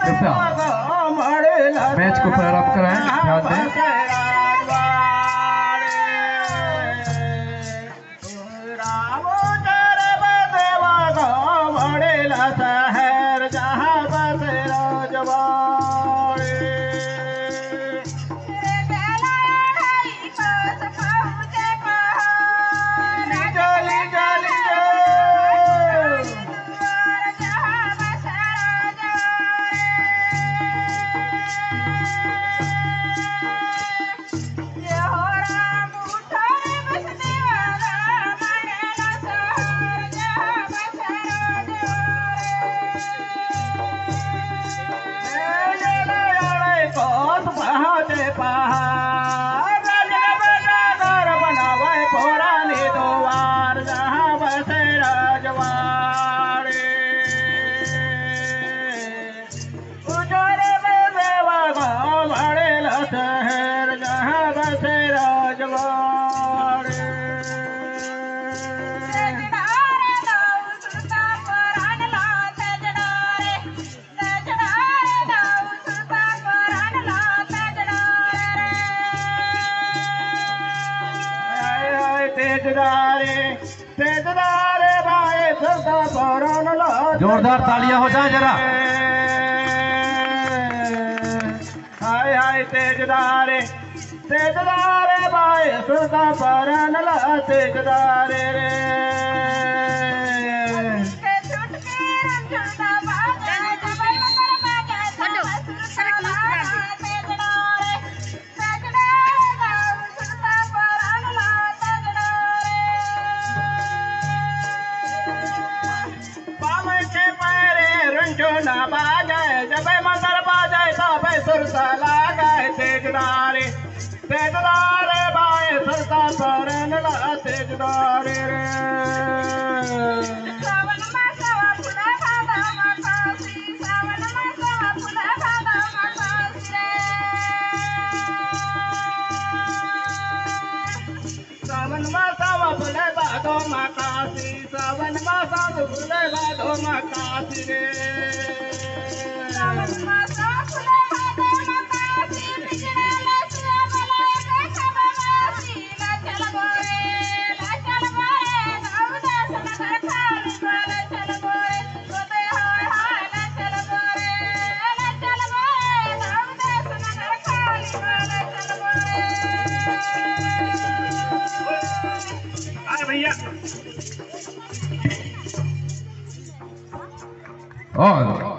कृपया मैच को प्रारंभ कराएं, ध्यान दें। शहर जहाँ बस रजवाड़े तेजदारे भाई सरदा पौरान ला जोरदार तालियां हो जाए जरा। हाय हाय तेजदारे भाई सरदा पौरान ला तेजदारे रे ना बाजाए जब मंदर बाजाए तब सुरसा लगाए तेजदारे बाए सुरसा परन ला तेजदारे रे सावन मासवा फुला भादा मकासी सावन मासवा फुला भादा मकासी रे सावन मासवा फुले भादो मकासी सावन मासवा फुले भादो मकासी रे भैया और